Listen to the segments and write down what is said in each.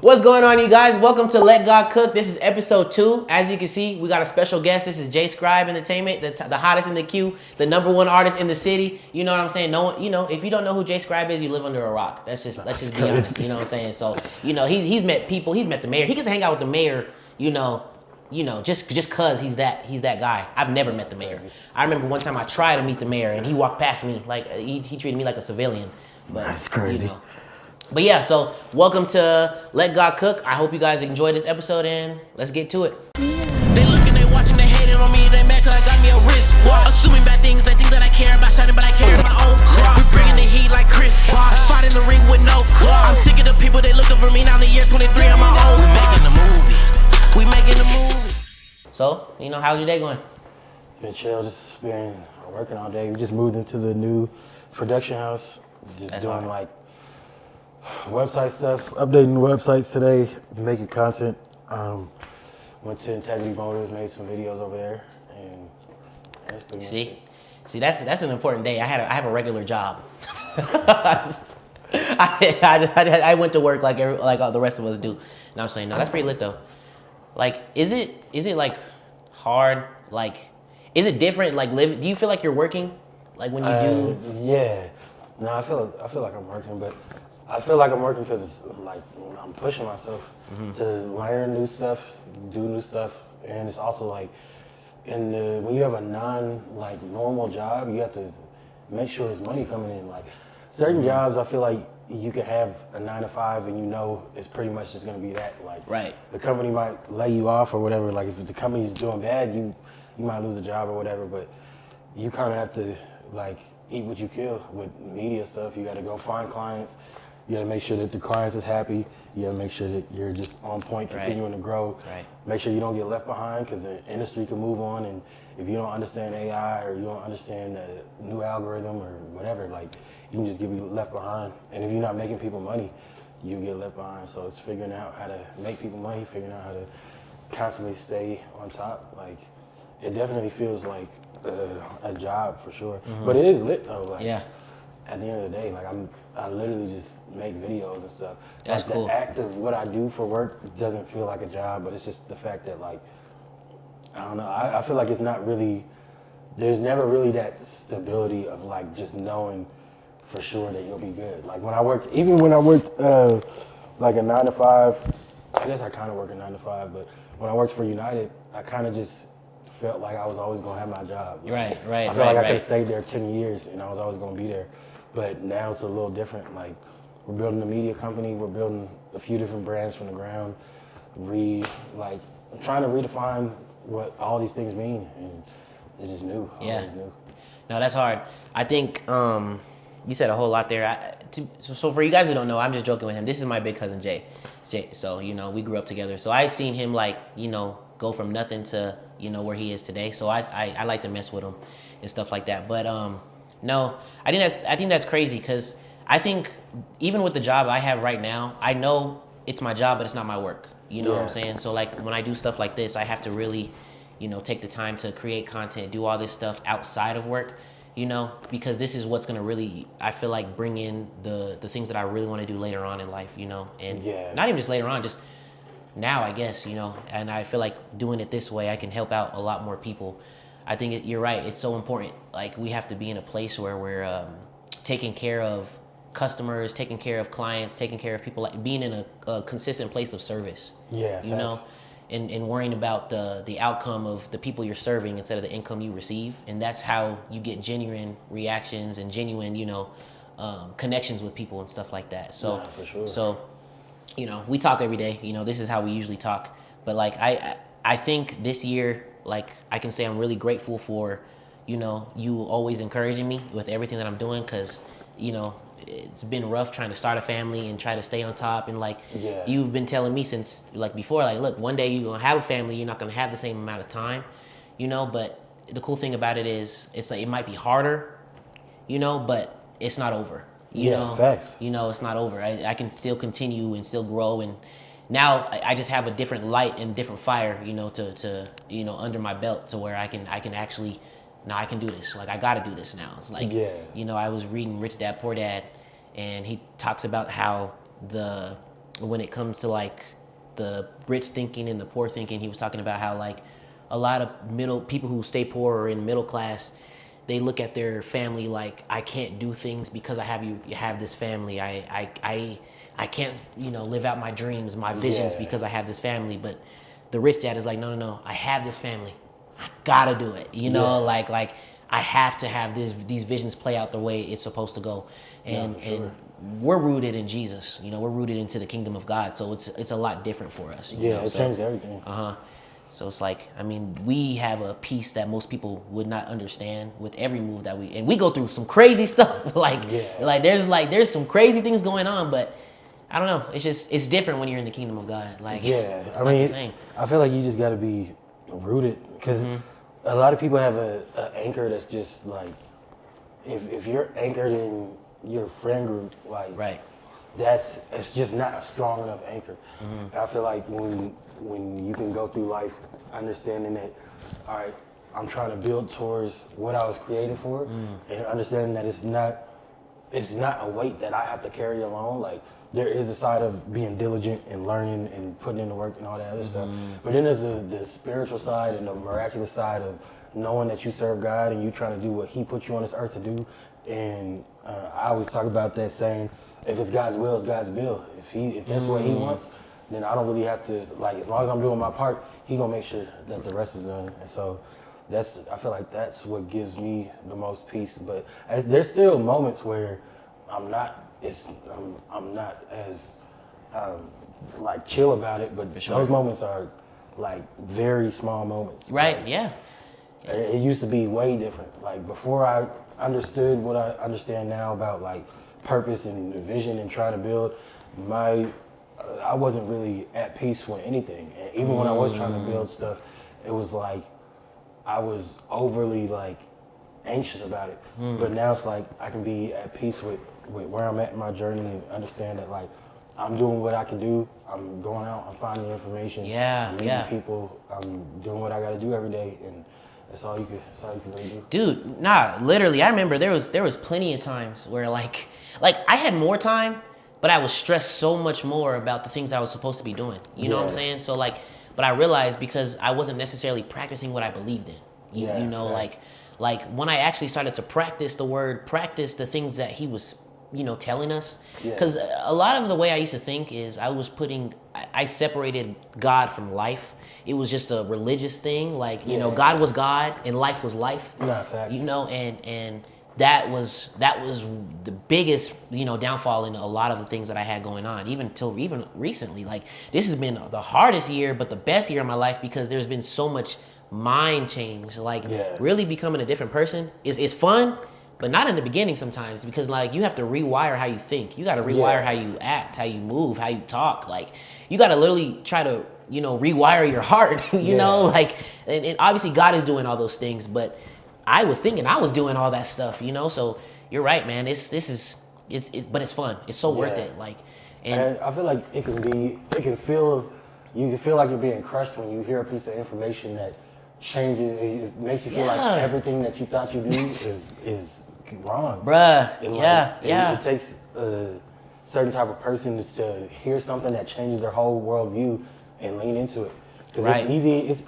What's going on, you guys? Welcome to Let God Cook. This is episode 2. As you can see, we got a special guest. This is Scribe Entertainment, the hottest in the queue, the #1 artist in the city. You know what I'm saying? No one, if you don't know who Scribe is, you live under a rock. Let's just be honest. You know what I'm saying? So, he's met people. He's met the mayor. He gets to hang out with the mayor. Just cause he's that guy. I've never met the mayor. I remember one time I tried to meet the mayor and he walked past me like he treated me like a civilian. But that's crazy. But yeah, so welcome to Let God Cook. I hope you guys enjoyed this episode and let's get to it. They looking, they watching, they hating on me, they mad cause I got me a wristwatch. Assuming bad things, they think that I care about shining, but I care about my own cross. We bringing the heat like Chris Bosh. Fight in the ring with no claws. I'm sick of the people, they looking for me now in the year 23, I'm my own. We making the movie. We making the movie. So, how's your day going? Been chill, just been working all day. We just moved into the new production house. Just doing like website stuff, updating the websites today, making content. Went to Integrity Motors, made some videos over there, and that's pretty much it. See, that's an important day. I have a regular job. I went to work like all the rest of us do. And I was saying, no, that's pretty lit though. Like, is it like hard? Like, is it different? Like, do you feel like you're working? Like when you do? Yeah. No, I feel like I'm working, but I feel like I'm working because like I'm pushing myself to learn new stuff, do new stuff, and it's also like when you have a normal job, you have to make sure there's money coming in. Like certain jobs, I feel like you can have a 9 to 5 and it's pretty much just gonna be that. Like the company might lay you off or whatever. Like if the company's doing bad, you might lose a job or whatever. But you kind of have to like eat what you kill with media stuff. You got to go find clients. You got to make sure that the clients is happy. You got to make sure that you're just on point, continuing to grow. Right. Make sure you don't get left behind because the industry can move on. And if you don't understand AI or you don't understand the new algorithm or whatever, like you can just get left behind. And if you're not making people money, you get left behind. So it's figuring out how to make people money, figuring out how to constantly stay on top. Like it definitely feels like a job for sure. But it is lit though. Like, at the end of the day, like I literally just make videos and stuff. That's like cool. The act of what I do for work doesn't feel like a job, but it's just the fact that like, I don't know, I feel like it's not really, there's never really that stability of like just knowing for sure that you'll be good. Like when I worked like a 9 to 5, I guess I kind of work a 9 to 5, but when I worked for United, I kind of just felt like I was always gonna have my job. Right. I felt like I could have stayed there 10 years and I was always gonna be there. But now it's a little different. Like we're building a media company, we're building a few different brands from the ground. I'm trying to redefine what all these things mean, and it's just new. Always new. No, that's hard. I think you said a whole lot there. So for you guys who don't know, I'm just joking with him. This is my big cousin Jay. So we grew up together. So I seen him go from nothing to where he is today. So I like to mess with him and stuff like that. But no, I think that's crazy because I think even with the job I have right now, I know it's my job, but it's not my work. You know what I'm saying? So like when I do stuff like this, I have to really, take the time to create content, do all this stuff outside of work, because this is what's gonna really, I feel like, bring in the things that I really want to do later on in life, and not even just later on, just now, I guess, and I feel like doing it this way, I can help out a lot more people. I think you're right. It's so important. Like we have to be in a place where we're taking care of customers, taking care of clients, taking care of people, like being in a consistent place of service. Yeah. And worrying about the outcome of the people you're serving instead of the income you receive. And that's how you get genuine reactions and genuine, connections with people and stuff like that. So, for sure. So, we talk every day. This is how we usually talk. But like I think this year, like I can say I'm really grateful for, you always encouraging me with everything that I'm doing, because, it's been rough trying to start a family and try to stay on top. And like you've been telling me since like before, like, look, one day you're gonna have a family, you're not gonna have the same amount of time, but the cool thing about it is it's like it might be harder, but it's not over. Facts. It's not over. I can still continue and still grow, and now I just have a different light and different fire, to under my belt, to where I can actually, now I can do this. Like I gotta do this now. It's like, I was reading Rich Dad Poor Dad, and he talks about how the when it comes to like the rich thinking and the poor thinking. He was talking about how like a lot of people who stay poor or in middle class, they look at their family like, I can't do things because I have this family. I can't, live out my dreams, my visions because I have this family. But the rich dad is like, no, I have this family. I gotta do it. Like I have to have these visions play out the way it's supposed to go. And and we're rooted in Jesus. We're rooted into the kingdom of God. So it's a lot different for us. It changes everything. So it's like, we have a peace that most people would not understand with every move that we go through some crazy stuff. There's some crazy things going on, but I don't know. It's different when you're in the kingdom of God. It's not the same. I feel like you just got to be rooted because a lot of people have an anchor that's just like, if you're anchored in your friend group, like it's just not a strong enough anchor. And I feel like when you can go through life understanding that, all right, I'm trying to build towards what I was created for, and understanding that it's not a weight that I have to carry alone. Like, there is a side of being diligent and learning and putting in the work and all that other stuff. But then there's the spiritual side and the miraculous side of knowing that you serve God and you trying to do what He put you on this earth to do. And I always talk about that saying, if it's God's will, it's God's will. If that's what He wants, then I don't really have to, like, as long as I'm doing my part, He gonna make sure that the rest is done. And so I feel like that's what gives me the most peace. But there's still moments where I'm not as like chill about it, but those moments are like very small moments. Right, like, yeah. It used to be way different. Like, before I understood what I understand now about like purpose and vision and trying to build, I wasn't really at peace with anything. And even when I was trying to build stuff, it was like I was overly like anxious about it. But now it's like I can be at peace with where I'm at in my journey and understand that like I'm doing what I can do. I'm going out, I'm finding information, I'm meeting people, I'm doing what I gotta do every day, and that's all you can really do. Dude, literally, I remember there was plenty of times where like I had more time, but I was stressed so much more about the things I was supposed to be doing. You know what I'm saying? So like, but I realized because I wasn't necessarily practicing what I believed in. Like when I actually started to practice the things that He was, telling us. Because a lot of the way I used to think is I separated God from life. It was just a religious thing. Like, God was God and life was life. Facts. And that was the biggest, downfall in a lot of the things that I had going on, even recently. Like, this has been the hardest year, but the best year of my life because there's been so much mind change. Like, really becoming a different person is fun, but not in the beginning sometimes, because like you have to rewire how you think. You got to rewire how you act, how you move, how you talk. Like, you got to literally try to, rewire your heart, like, and obviously God is doing all those things, but I was thinking I was doing all that stuff, so you're right, man. But it's fun. It's so worth it. Like, and I feel like you can feel like you're being crushed when you hear a piece of information that changes. It makes you feel like everything that you thought you knew is wrong, bruh. It takes a certain type of person to hear something that changes their whole worldview and lean into it. Because it's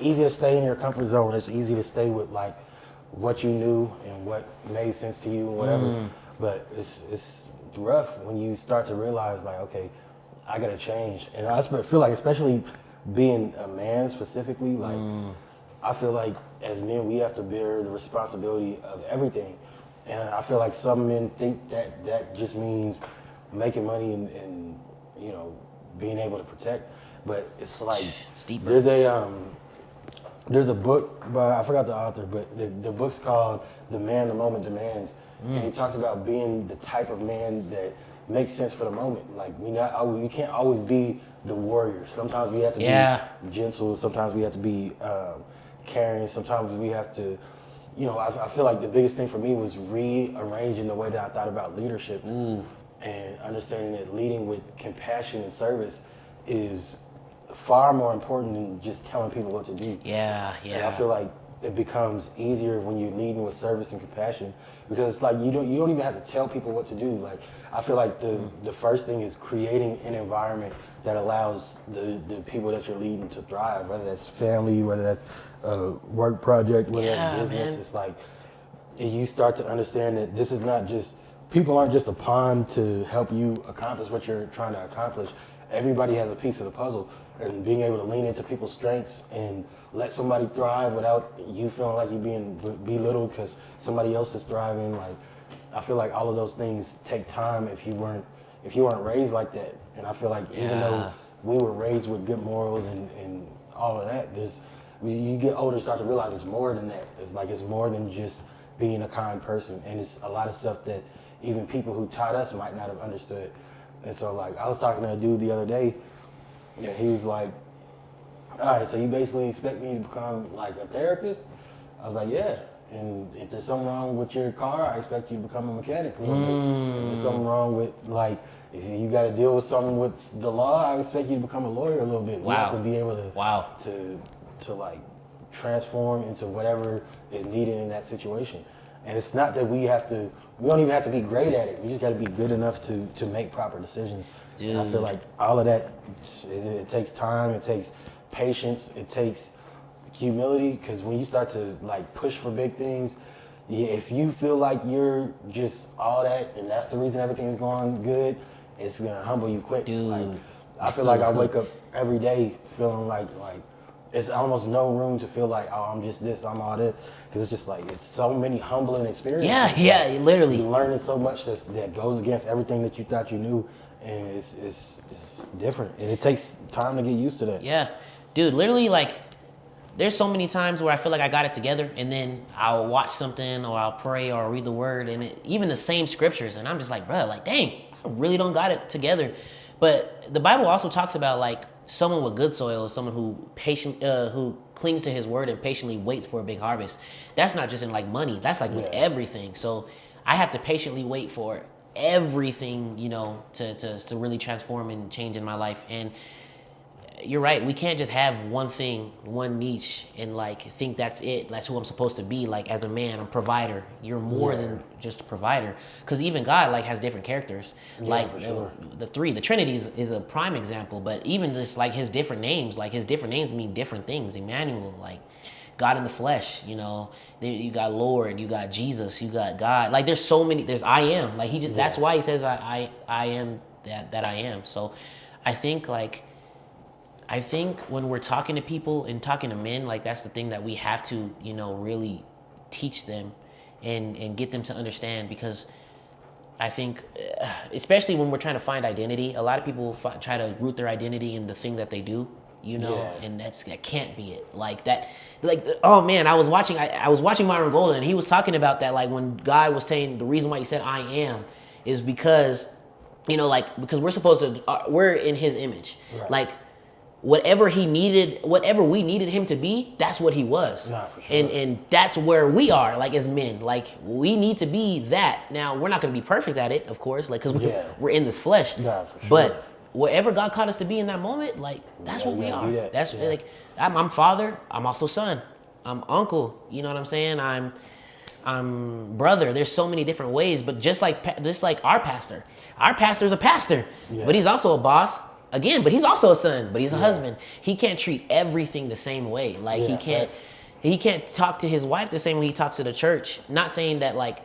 easy to stay in your comfort zone. It's easy to stay with like what you knew and what made sense to you and whatever. But it's rough when you start to realize like, okay, I gotta change. And I feel like, especially being a man specifically, like I feel like as men we have to bear the responsibility of everything. And I feel like some men think that just means making money and being able to protect. But it's like there's a book by, I forgot the author, but the book's called The Man the Moment Demands. And he talks about being the type of man that makes sense for the moment. Like, we can't always be the warrior. Sometimes we have to be gentle. Sometimes we have to be caring. Sometimes we have to, I feel like the biggest thing for me was rearranging the way that I thought about leadership and understanding that leading with compassion and service is far more important than just telling people what to do. And I feel like it becomes easier when you're leading with service and compassion, because it's like you don't even have to tell people what to do. Like, I feel like the first thing is creating an environment that allows the people that you're leading to thrive, whether that's family, whether that's a work project, whether that's business. Man. It's like you start to understand that this is not just, people aren't just a pawn to help you accomplish what you're trying to accomplish. Everybody has a piece of the puzzle, and being able to lean into people's strengths and let somebody thrive without you feeling like you're being belittled because somebody else is thriving. Like, I feel like all of those things take time if you weren't raised like that. And I feel like even though we were raised with good morals and all of that, you get older, start to realize it's more than that. It's more than just being a kind person, and it's a lot of stuff that even people who taught us might not have understood. And so, like, I was talking to a dude the other day, and he was like, all right, so you basically expect me to become like a therapist? I was like, yeah. And if there's something wrong with your car, I expect you to become a mechanic a little bit. If there's something wrong with, like, if you got to deal with something with the law, I expect you to become a lawyer a little bit. Wow. You have to be able to like transform into whatever is needed in that situation. And it's not that we don't even have to be great at it. We just got to be good enough to make proper decisions. Dude. And I feel like all of that, it takes time, it takes patience, it takes humility, because when you start to like push for big things, if you feel like you're just all that and that's the reason everything's going good, it's gonna humble you quick. Dude. Like, I feel like I wake up every day feeling like it's almost no room to feel like, oh, I'm just this, I'm all that, because it's just like, it's so many humbling experiences. Yeah, literally. You're learning so much that goes against everything that you thought you knew, and it's different, and it takes time to get used to that. Yeah, dude, literally, like, there's so many times where I feel like I got it together, and then I'll watch something, or I'll pray, or read the word, and even the same scriptures, and I'm just like, bro, like, dang, I really don't got it together. But the Bible also talks about, like, someone with good soil is someone who clings to his word and patiently waits for a big harvest. That's not just in, like, money. That's, like, with everything. So I have to patiently wait for everything, to really transform and change in my life. And you're right. We can't just have one thing, one niche, and like think that's it. That's who I'm supposed to be. Like, as a man, I'm a provider. You're more than just a provider. Because even God like has different characters. Yeah, like for sure. the Trinity is a prime example. But even just like his different names, mean different things. Emmanuel, like God in the flesh. You got Lord, you got Jesus, you got God. Like, there's so many. There's I am. Like, he just that's why he says I am that I am. So I think when we're talking to people and talking to men, like, that's the thing that we have to, really teach them and get them to understand, because I think, especially when we're trying to find identity, a lot of people try to root their identity in the thing that they do, and that can't be it. Like that, like, oh man, I was watching Myron Golden, and he was talking about that, like, when God was saying the reason why he said I am is because, because we're in his image. Right. Like, whatever we needed him to be, that's what he was. Nah, for sure. And that's where we are, like, as men. Like, we need to be that. Now, we're not going to be perfect at it, of course, like, because we're in this flesh. Nah, for sure. But whatever God called us to be in that moment, like, that's what we are. That's like, I'm father, I'm also son, I'm uncle, you know what I'm saying? I'm brother. There's so many different ways, but just like our pastor's a pastor, but he's also a boss. Again, but he's also a son, but he's a husband. He can't treat everything the same way. Like, he can't talk to his wife the same way he talks to the church. Not saying that, like,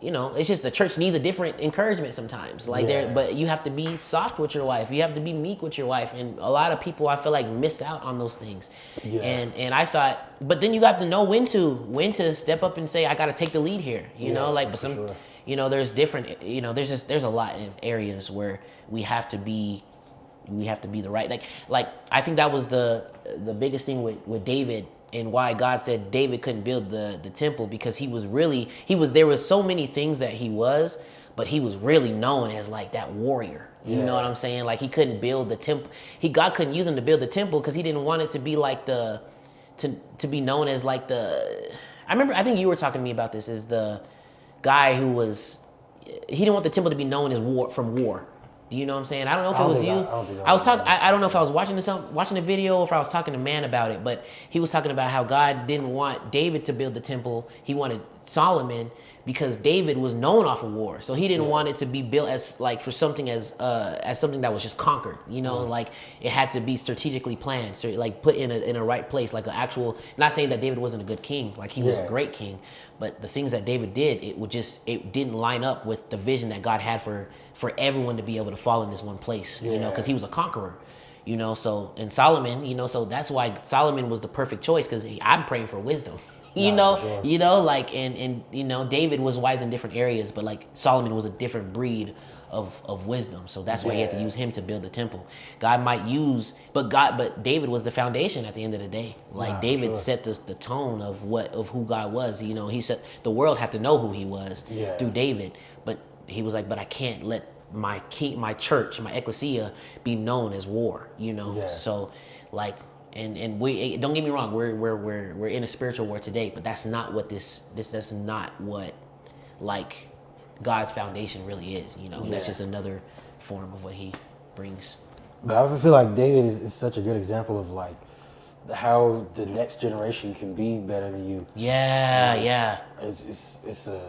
it's just the church needs a different encouragement sometimes. Like, but you have to be soft with your wife. You have to be meek with your wife. And a lot of people, I feel like, miss out on those things. Yeah. And I thought, but then you have to know when to step up and say, I got to take the lead here. But some, there's different, there's a lot of areas where we have to be the right, like I think that was the biggest thing with David, and why God said David couldn't build the temple, because there was so many things that he was, but he was really known as like that warrior. You know what I'm saying? Like, he couldn't build the temple. God couldn't use him to build the temple because he didn't want it to be like to be known as like I think you were talking to me about this, is the guy he didn't want the temple to be known as war. Do you know what I'm saying? I don't know if it was you. I don't know if I was watching a video or if I was talking to man about it, but he was talking about how God didn't want David to build the temple. He wanted Solomon, because David was known off of war, so he didn't want it to be built as like for something as something that was just conquered. You know, like it had to be strategically planned, so like put in a right place, like an actual. Not saying that David wasn't a good king, like he was a great king, but the things that David did, it didn't line up with the vision that God had for everyone to be able to fall in this one place. You know, because he was a conqueror. You know, so and Solomon, you know, so that's why Solomon was the perfect choice, because I'm praying for wisdom. You know, like and you know, David was wise in different areas, but like Solomon was a different breed of wisdom. So that's why he had to use him to build the temple. God might use, but David was the foundation at the end of the day. Like David set the tone of who God was. You know, he said the world had to know who he was through David. But he was like, but I can't let my church, my ecclesia be known as war. You know, so like. And we don't get me wrong, we're in a spiritual war today, but that's not what that's not what like God's foundation really is. You know, that's just another form of what He brings. But I feel like David is such a good example of like how the next generation can be better than you. Yeah. It's a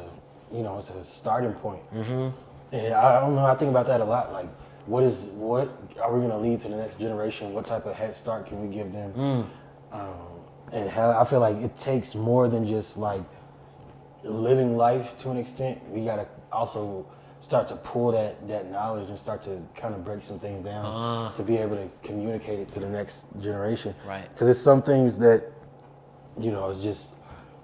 it's a starting point. Mm-hmm. And I don't know. I think about that a lot. Like, what are we going to lead to the next generation? What type of head start can we give them? And how I feel like it takes more than just like living life to an extent. We got to also start to pull that knowledge and start to kind of break some things down to be able to communicate it to the next generation. Right. Because it's some things that, it's just,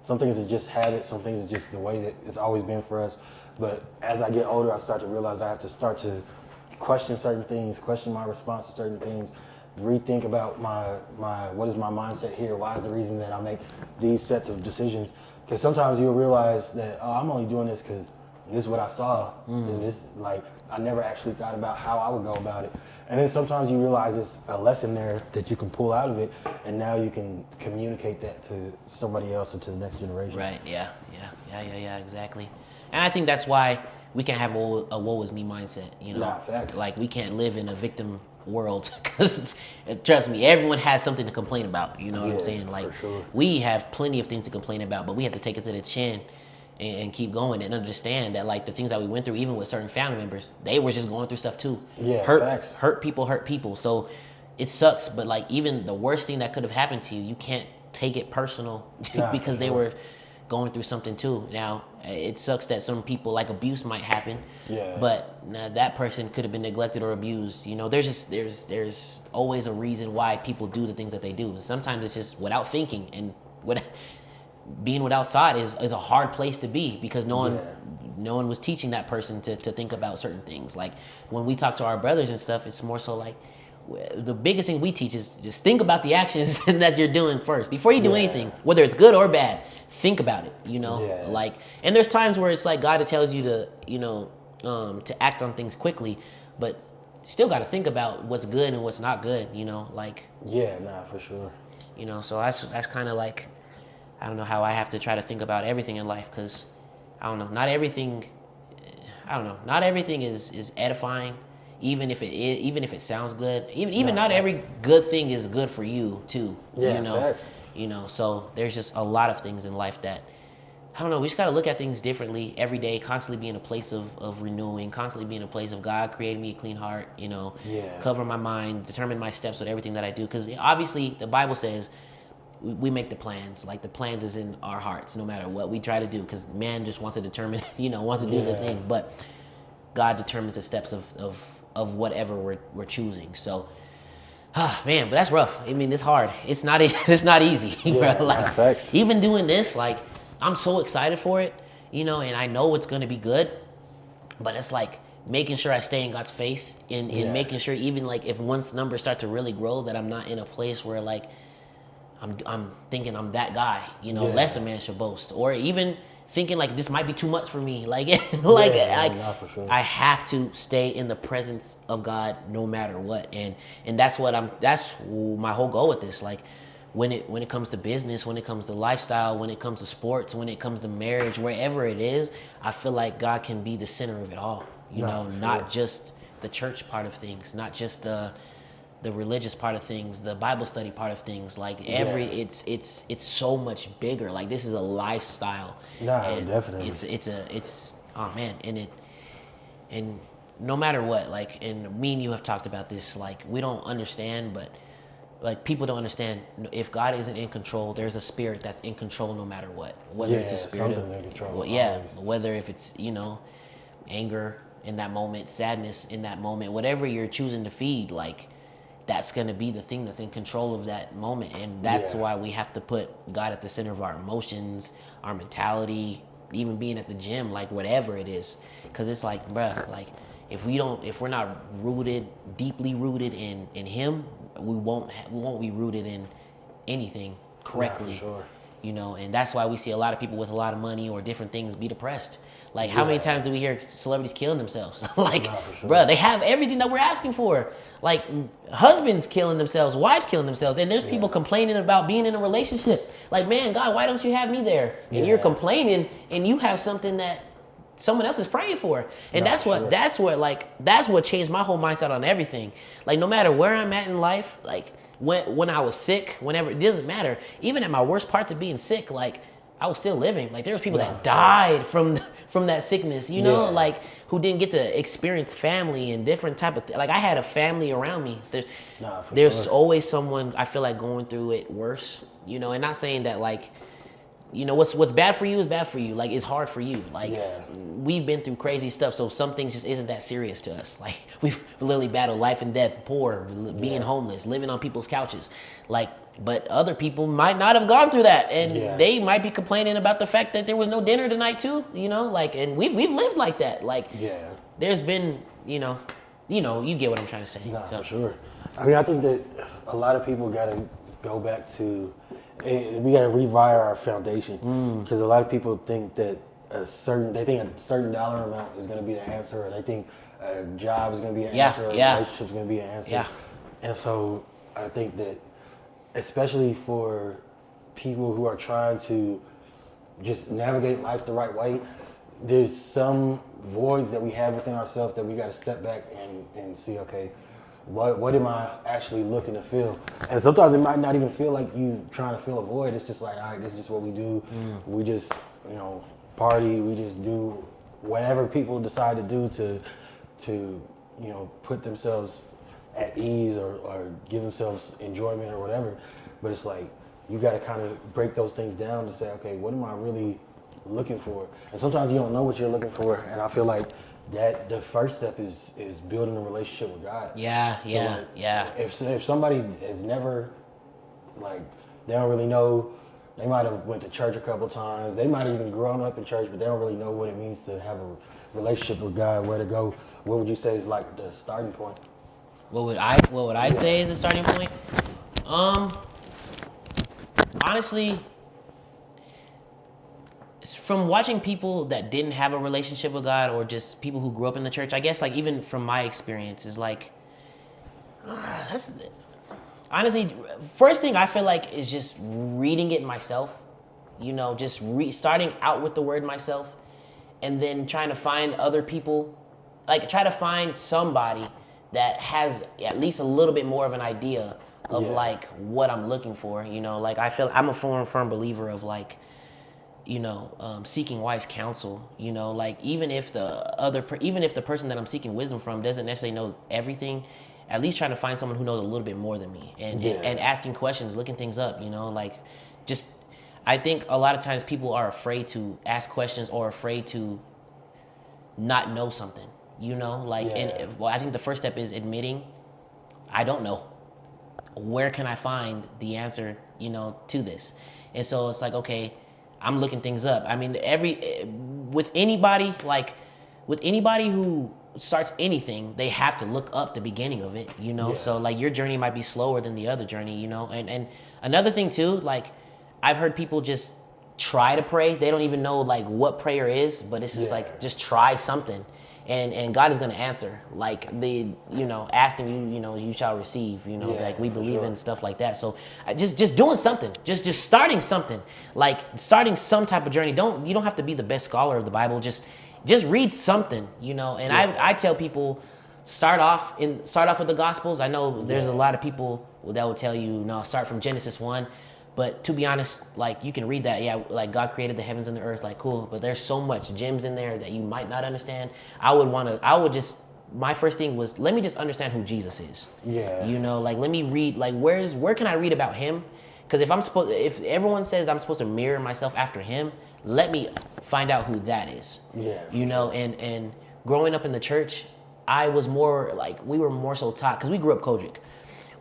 some things is just habit, some things is just the way that it's always been for us. But as I get older, I start to realize I have to start to question certain things, question my response to certain things, rethink about what is my mindset here? Why is the reason that I make these sets of decisions? Because sometimes you'll realize that, I'm only doing this because this is what I saw. And this, like, I never actually thought about how I would go about it. And then sometimes you realize there's a lesson there that you can pull out of it, and now you can communicate that to somebody else or to the next generation. Right, yeah, exactly. And I think that's why we can't have a woe is me mindset, Facts. Like we can't live in a victim world, because trust me, everyone has something to complain about. You know what I'm saying? Like we have plenty of things to complain about, but we have to take it to the chin and keep going and understand that like the things that we went through, even with certain family members, they were just going through stuff too. Facts. Hurt people. So it sucks, but like even the worst thing that could have happened to you, you can't take it personal because they were going through something too. Now, it sucks that some people, like abuse might happen, but that person could have been neglected or abused. There's always a reason why people do the things that they do. Sometimes it's just without thinking, and being without thought is a hard place to be, because no one was teaching that person to think about certain things. Like when we talk to our brothers and stuff, it's more so like, the biggest thing we teach is just think about the actions that you're doing first before you do anything, whether it's good or bad. Think about it, like, and there's times where it's like God tells you to, to act on things quickly, but still got to think about what's good and what's not good, like. Yeah, for sure. So that's kind of like, I don't know how I have to try to think about everything in life, because I don't know, not everything is edifying. Even if it sounds good, even not every good thing is good for you too. Facts. So there's just a lot of things in life that, I don't know, we just got to look at things differently every day, constantly be in a place of renewing, constantly be in a place of God creating me a clean heart, cover my mind, determine my steps with everything that I do. Because obviously the Bible says we make the plans, like the plans is in our hearts no matter what we try to do, because man just wants to determine, wants to do the thing, but God determines the steps of whatever we're choosing. So, man, but that's rough. I mean, it's hard. It's not easy. Bro. Like, even doing this, like, I'm so excited for it, and I know it's gonna be good. But it's like making sure I stay in God's face and making sure, even like if once numbers start to really grow, that I'm not in a place where like I'm thinking I'm that guy, less a man should boast, or even thinking like this might be too much for me, like for sure. I have to stay in the presence of God no matter what, and that's my whole goal with this. Like when it comes to business, when it comes to lifestyle, when it comes to sports, when it comes to marriage, wherever it is, I feel like God can be the center of it all. Not just the church part of things, not just the the religious part of things, the Bible study part of things, like it's so much bigger. Like this is a lifestyle. Nah, and definitely. It's oh man, and no matter what, like, and me and you have talked about this, like we don't understand, but like people don't understand, if God isn't in control, there's a spirit that's in control no matter what. Whether it's a spirit something's in control. of whether if it's, anger in that moment, sadness in that moment, whatever you're choosing to feed, like that's going to be the thing that's in control of that moment. And that's why we have to put God at the center of our emotions, our mentality, even being at the gym, like whatever it is. Because it's like, bruh, like if we're not deeply rooted in him, we won't be rooted in anything correctly. Yeah, for sure. And that's why we see a lot of people with a lot of money or different things be depressed. Like how many times do we hear celebrities killing themselves? Like, bruh, they have everything that we're asking for. Like husbands killing themselves, wives killing themselves, and there's people complaining about being in a relationship. Like, man, God, why don't you have me there? And you're complaining, and you have something that someone else is praying for. And that's what changed my whole mindset on everything. Like no matter where I'm at in life, like when I was sick, whenever, it doesn't matter. Even at my worst parts of being sick, like I was still living. Like there was people that died from that sickness, like who didn't get to experience family and different type of like I had a family around me. There's always someone I feel like going through it worse, and not saying that like, what's bad for you is bad for you. Like it's hard for you. Like we've been through crazy stuff, so some things just isn't that serious to us. Like we've literally battled life and death, poor, being homeless, living on people's couches. Like, but other people might not have gone through that, and they might be complaining about the fact that there was no dinner tonight too. Like, and we've lived like that. Like, there's been, you get what I'm trying to say. Nah, for sure. I mean, I think that a lot of people got to go back to. We got to rewire our foundation because a lot of people think that a certain dollar amount is going to be the answer, or they think a job is going to be an answer, or a relationship is going to be an answer. Yeah. And so I think that, especially for people who are trying to just navigate life the right way, there's some voids that we have within ourselves that we got to step back and see, okay, what am I actually looking to feel? And sometimes it might not even feel like you trying to fill a void. It's just like, all right, this is just what we do. We just, party. We just do whatever people decide to do to put themselves at ease or give themselves enjoyment or whatever. But it's like, you got to kind of break those things down to say, okay, what am I really looking for? And sometimes you don't know what you're looking for. And I feel like that the first step is building a relationship with God. If somebody has never, like, they don't really know, they might have went to church a couple times, they might have even grown up in church, but they don't really know what it means to have a relationship with God, where to go. What would you say is like the starting point? What would I say is the starting point? Honestly, from watching people that didn't have a relationship with God, or just people who grew up in the church, I guess, like, even from my experience, is like, honestly, first thing I feel like is just reading it myself, just starting out with the word myself, and then trying to find other people, like try to find somebody that has at least a little bit more of an idea of like what I'm looking for, like I feel I'm a firm believer of like, seeking wise counsel, like even if the person that I'm seeking wisdom from doesn't necessarily know everything, at least trying to find someone who knows a little bit more than me, and asking questions, looking things up, like just, I think a lot of times people are afraid to ask questions or afraid to not know something, and I think the first step is admitting, I don't know. Where can I find the answer, to this? And so it's like, okay, I'm looking things up. I mean, with anybody who starts anything, they have to look up the beginning of it, So like your journey might be slower than the other journey, And another thing too, like I've heard people just try to pray. They don't even know like what prayer is, but it's just like, just try something. And God is going to answer, like asking you, you shall receive, like we believe in stuff like that. So just doing something, just starting something, like starting some type of journey. You don't have to be the best scholar of the Bible. Just read something, and I tell people, start off with the Gospels. I know there's a lot of people that will tell you, no, start from Genesis 1. But to be honest, like, you can read that, yeah, like God created the heavens and the earth, like, cool. But there's so much gems in there that you might not understand. My first thing was, let me just understand who Jesus is. Yeah. You know, like, let me read, like, where can I read about him? Because if everyone says I'm supposed to mirror myself after him, let me find out who that is. Yeah. You know, and growing up in the church, we were more so taught, because we grew up Kojic.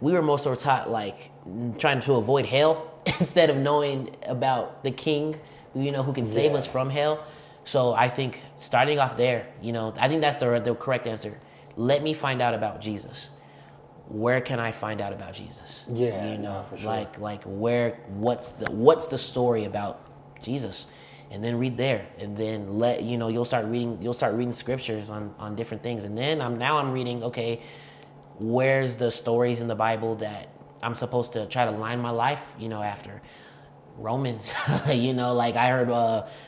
We were more so taught, like, trying to avoid hell instead of knowing about the King, you know, who can save us from hell. So I think starting off there, you know, I think that's the correct answer. Let me find out about Jesus. Where can I find out about Jesus? Yeah, you know, for sure. what's the story about Jesus? And then read there, and then you'll start reading scriptures on different things. And then I'm reading, okay, where's the stories in the Bible that I'm supposed to try to line my life, you know, after? Romans. You know, like, I heard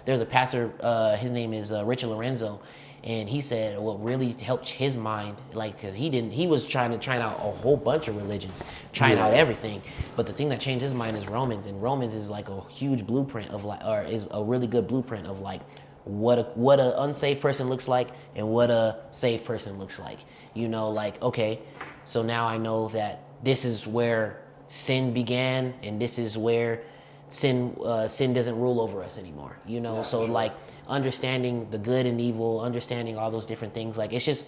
there's a pastor, his name is Richard Lorenzo, and he said what really helped his mind, like, because he was trying out a whole bunch of religions, trying out everything, but the thing that changed his mind is Romans. And Romans is like a huge blueprint of, like, or is a really good blueprint of, like, what a unsaved person looks like and what a saved person looks like. You know, like, okay, so now I know that this is where sin began, and this is where sin doesn't rule over us anymore, you know. So like, understanding the good and evil, understanding all those different things, like, it's just,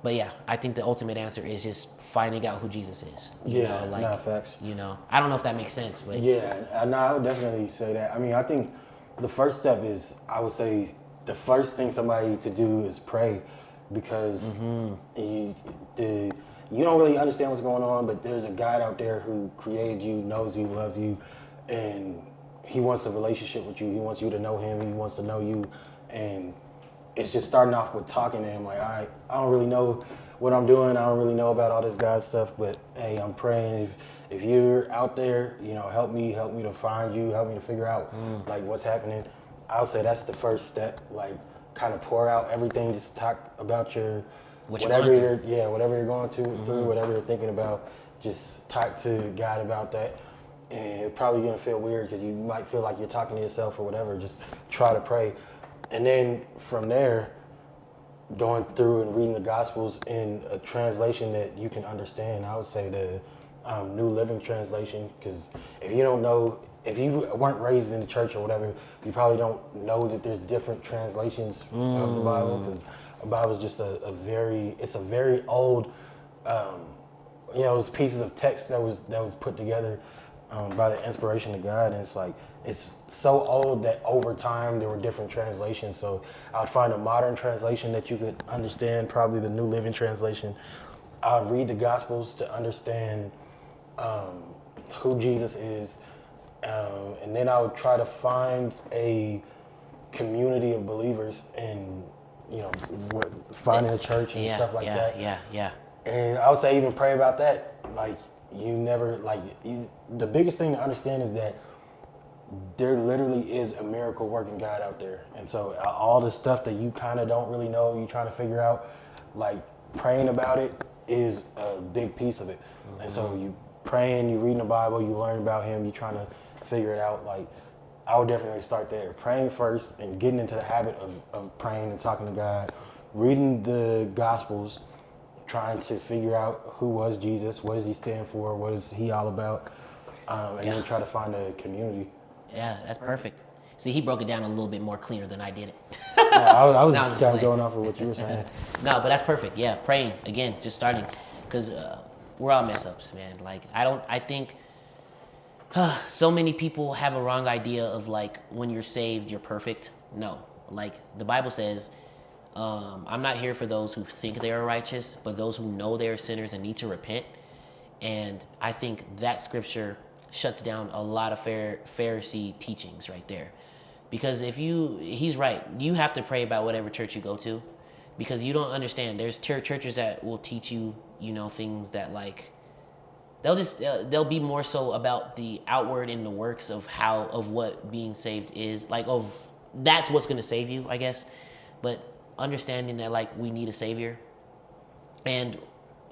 but yeah, I think the ultimate answer is just finding out who Jesus is. You know, like, facts. you know, I don't know if that makes sense, but I would definitely say that. I mean, I think the first step is, I would say, the first thing somebody to do is pray, because you don't really understand what's going on, but there's a God out there who created you, knows you, loves you, and he wants a relationship with you. He wants you to know him. He wants to know you. And it's just starting off with talking to him. Like, I don't really know what I'm doing. I don't really know about all this God stuff, but hey, I'm praying. If you're out there, you know, help me to find you, help me to figure out like what's happening. I would say that's the first step. Like, kind of pour out everything. Just talk about whatever you're going through, whatever you're thinking about. Just talk to God about that. And it's probably gonna feel weird because you might feel like you're talking to yourself or whatever. Just try to pray, and then from there, going through and reading the Gospels in a translation that you can understand. I would say the New Living Translation, because if you don't know, if you weren't raised in the church or whatever, you probably don't know that there's different translations of the Bible, because the Bible is just a very old, you know, it was pieces of text that was put together by the inspiration of God. And it's like, it's so old that over time there were different translations. So I would find a modern translation that you could understand, probably the New Living Translation. I would read the Gospels to understand who Jesus is. And then I would try to find a community of believers and, you know, finding a church and stuff like that. Yeah. And I would say even pray about that. Like, the biggest thing to understand is that there literally is a miracle working God out there. And so all the stuff that you kind of don't really know, you're trying to figure out, like, praying about it is a big piece of it. And so you praying, you reading the Bible, you learn about him, you trying to figure it out. Like, I would definitely start there. Praying first and getting into the habit of praying and talking to God, reading the Gospels, trying to figure out who was Jesus, what does he stand for, what is he all about, and then try to find a community. Yeah, that's perfect. See, he broke it down a little bit more cleaner than I did it. I was just kind of going off of what you were saying. No, but that's perfect. Yeah, praying, again, just starting, because we're all mess ups, man. Like, I think so many people have a wrong idea of, like, when you're saved, you're perfect. No, like, the Bible says, I'm not here for those who think they are righteous, but those who know they are sinners and need to repent. And I think that scripture shuts down a lot of Pharisee teachings right there. Because he's right, you have to pray about whatever church you go to, because you don't understand. There's churches that will teach you, you know, things that, like, they'll be more so about the outward and the works of what being saved is, like, that's what's going to save you, I guess. But understanding that, like, we need a savior, And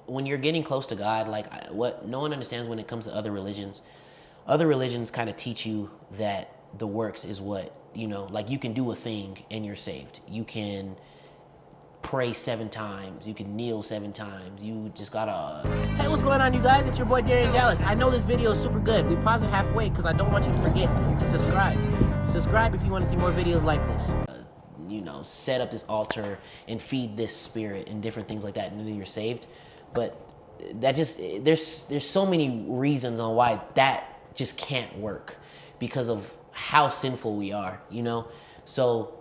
when you're getting close to God, like what no one understands when it comes to other religions kind of teach you that the works is what, like you can do a thing and you're saved. You can pray 7 times. You can kneel 7 times. You just gotta... Hey, what's going on, you guys? It's your boy, Darian Dallas. I know this video is super good. We pause it halfway because I don't want you to forget to subscribe. Subscribe if you want to see more videos like this. Set up this altar and feed this spirit and different things like that, and then you're saved. But that just... There's so many reasons on why that just can't work because of how sinful we are, So...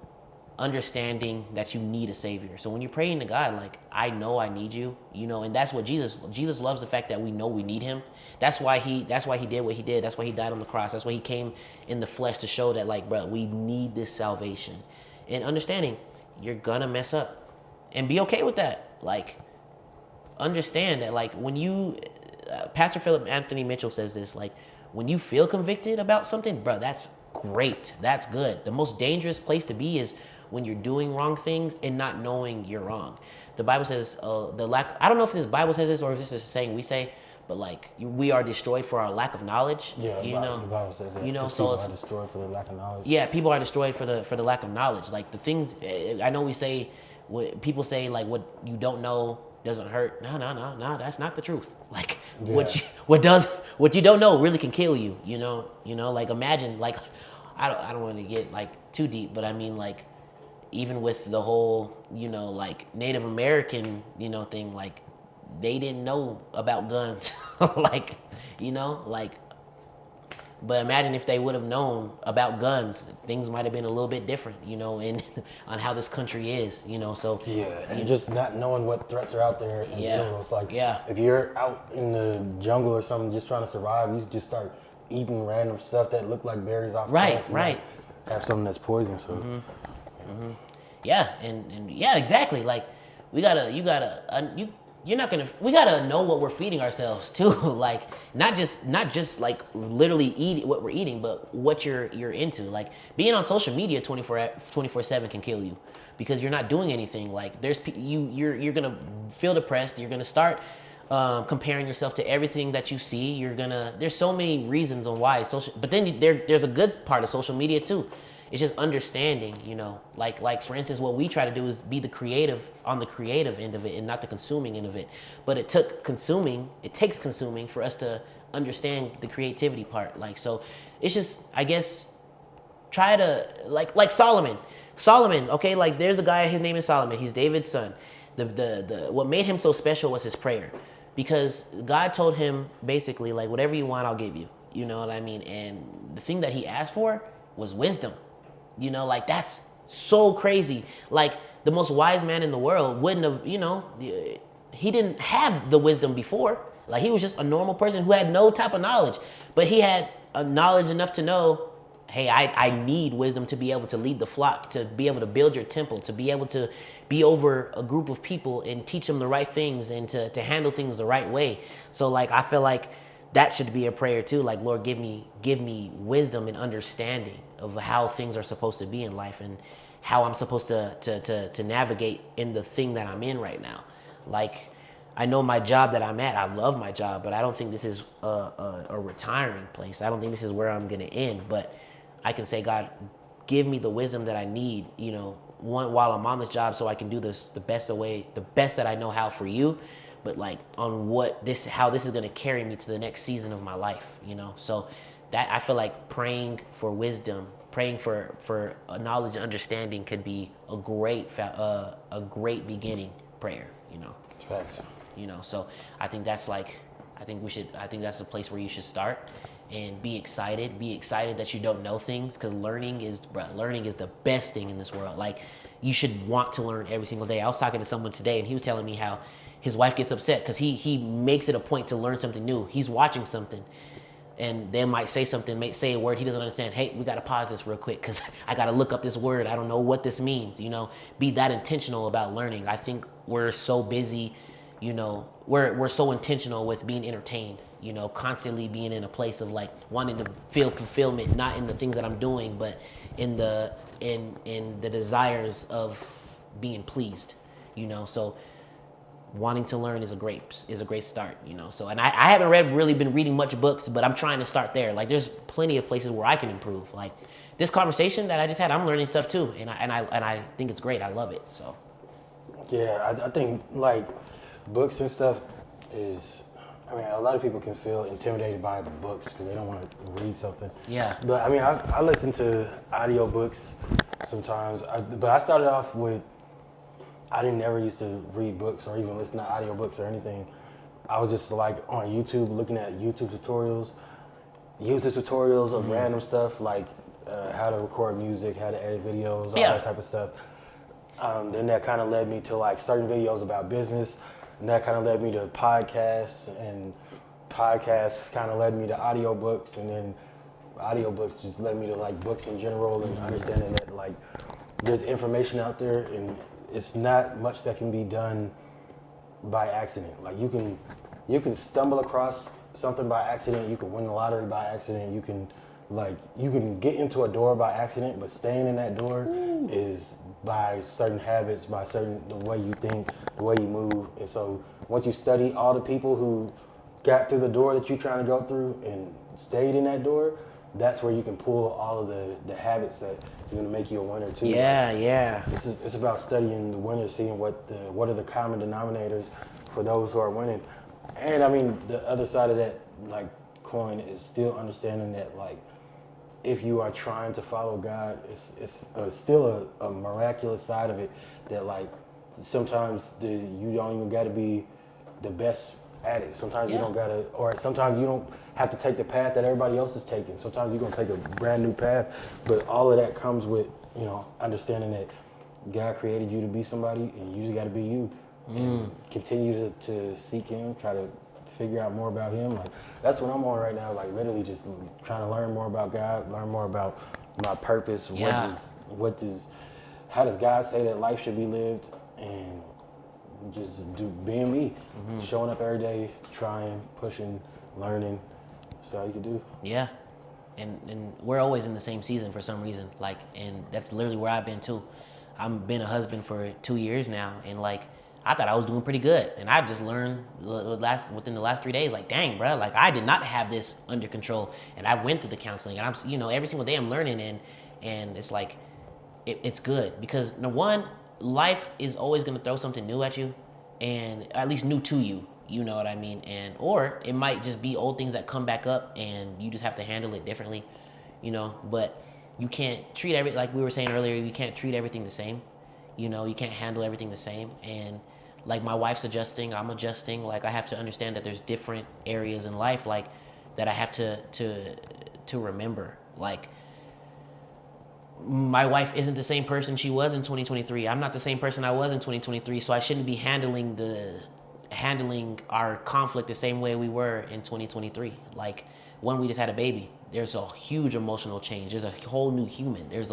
understanding that you need a savior. So when you're praying to God, like, I know I need you, and that's what Jesus loves, the fact that we know we need him. That's why he did what he did. That's why he died on the cross. That's why he came in the flesh to show that, like, bro, we need this salvation. And understanding you're gonna mess up and be okay with that. Like, understand that, like, when you, Pastor Philip Anthony Mitchell says this, like, when you feel convicted about something, bro, that's great. That's good. The most dangerous place to be is when you're doing wrong things and not knowing you're wrong. The Bible says I don't know if this Bible says this or if this is a saying we say, but like, we are destroyed for our lack of knowledge. Yeah, the Bible says that. So people are destroyed for the lack of knowledge. Yeah, people are destroyed for the lack of knowledge. Like, the things, I know we say, people say, like, what you don't know doesn't hurt. No, that's not the truth. Like, yeah. what you don't know really can kill you. Like, imagine, like, I don't want to get like too deep, but I mean, like, even with the whole, like, Native American, thing, like, they didn't know about guns, like, but imagine if they would have known about guns, things might have been a little bit different, in on how this country is, so. Yeah, and just not knowing what threats are out there in general. It's like, if you're out in the jungle or something just trying to survive, you just start eating random stuff that look like berries off plants. Right. Have something that's poison, so. Mm-hmm. Yeah, and yeah, exactly. Like, we gotta know what we're feeding ourselves too. Like, not just like literally eat what we're eating, but what you're into. Like, being on social media 24/7 can kill you because you're not doing anything. Like, you're gonna feel depressed. You're gonna start comparing yourself to everything that you see. There's so many reasons on why but then there's a good part of social media too. It's just understanding, like for instance, what we try to do is be the creative on the creative end of it and not the consuming end of it. But it takes consuming for us to understand the creativity part. Like, so it's just, I guess, try to, like Solomon, okay, like, there's a guy, his name is Solomon. He's David's son. What made him so special was his prayer, because God told him basically, like, whatever you want, I'll give you. You know what I mean? And the thing that he asked for was wisdom. Like, that's so crazy. Like, the most wise man in the world wouldn't have, he didn't have the wisdom before. Like, he was just a normal person who had no type of knowledge, but he had a knowledge enough to know, hey, I need wisdom to be able to lead the flock, to be able to build your temple, to be able to be over a group of people and teach them the right things and to handle things the right way. So, like, I feel like that should be a prayer too. Like, Lord, give me wisdom and understanding of how things are supposed to be in life and how I'm supposed to navigate in the thing that I'm in right now. Like, I know my job that I'm at, I love my job, but I don't think this is a retiring place. I don't think this is where I'm going to end. But I can say, God, give me the wisdom that I need, while I'm on this job, so I can do this the best that I know how for you. But, like, on how this is going to carry me to the next season of my life, So that, I feel like praying for wisdom, praying for knowledge and understanding could be a great beginning prayer, Facts. So I think that's that's a place where you should start and be excited that you don't know things, because learning is the best thing in this world. Like, you should want to learn every single day. I was talking to someone today and he was telling me how his wife gets upset because he makes it a point to learn something new. He's watching something and they might say say a word he doesn't understand. Hey, we got to pause this real quick because I got to look up this word. I don't know what this means, Be that intentional about learning. I think we're so busy, we're so intentional with being entertained, constantly being in a place of, like, wanting to feel fulfillment, not in the things that I'm doing, but in the desires of being pleased, So wanting to learn is a great start, you know. So, and I haven't really been reading much books, but I'm trying to start there. Like, there's plenty of places where I can improve. Like this conversation that I just had, I'm learning stuff too, and I think it's great. I love it. So, yeah, I think like books and stuff is. I mean, a lot of people can feel intimidated by the books because they don't want to read something. Yeah. But I mean, I listen to audiobooks sometimes. But I started off with, I didn't ever used to read books or even listen to audiobooks or anything. I was just like on YouTube looking at YouTube tutorials of random stuff like how to record music, how to edit videos, all that type of stuff. Then that kind of led me to like certain videos about business. And that kind of led me to podcasts, and podcasts kind of led me to audiobooks, and then audiobooks just led me to like books in general and understanding that like there's information out there and it's not much that can be done by accident. Like you can stumble across something by accident, you can win the lottery by accident, you can get into a door by accident, but staying in that door is by certain habits, by the way you think, the way you move. And so once you study all the people who got through the door that you're trying to go through and stayed in that door, that's where you can pull all of the habits that is going to make you a winner too. Yeah. It's about studying the winners, seeing what are the common denominators for those who are winning. And I mean, the other side of that like coin is still understanding that like if you are trying to follow God, it's still a miraculous side of it that like sometimes you don't even got to be the best at it. Sometimes you don't got to, or sometimes you don't have to take the path that everybody else is taking. Sometimes you're going to take a brand new path, but all of that comes with, you know, understanding that God created you to be somebody and you just got to be you and continue to seek Him, try to figure out more about Him. Like that's what I'm on right now. Like literally just trying to learn more about God, learn more about my purpose. Yeah. How does God say that life should be lived, and just being me, showing up every day, trying, pushing, learning. That's all you can do. Yeah. And we're always in the same season for some reason. Like, and that's literally where I've been too. I've been a husband for 2 years now, and like I thought I was doing pretty good, and I just learned within the last 3 days, like, dang, bro, like I did not have this under control, and I went through the counseling, and I'm, you know, every single day I'm learning, and it's like, it's good because one, life is always gonna throw something new at you, and at least new to you, you know what I mean, or it might just be old things that come back up, and you just have to handle it differently, you know, but you can't treat like we were saying earlier, you can't treat everything the same. You know, you can't handle everything the same. And like my wife's adjusting, I'm adjusting. Like I have to understand that there's different areas in life like that I have to remember. Like my wife isn't the same person she was in 2023. I'm not the same person I was in 2023. So I shouldn't be handling our conflict the same way we were in 2023. Like when we just had a baby, there's a huge emotional change. There's a whole new human. There's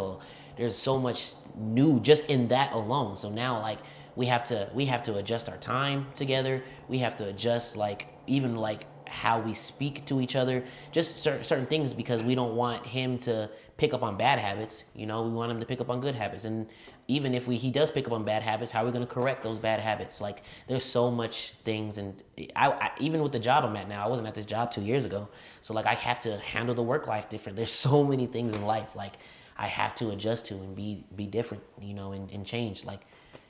so much new just in that alone. So now like we have to adjust our time together. We have to adjust like even like how we speak to each other, just certain things, because we don't want him to pick up on bad habits. You know, we want him to pick up on good habits. And even if he does pick up on bad habits, how are we going to correct those bad habits? Like there's so much things. And I even with the job I'm at now, I wasn't at this job 2 years ago. So like I have to handle the work life different. There's so many things in life like I have to adjust to and be different, you know, and change. Like,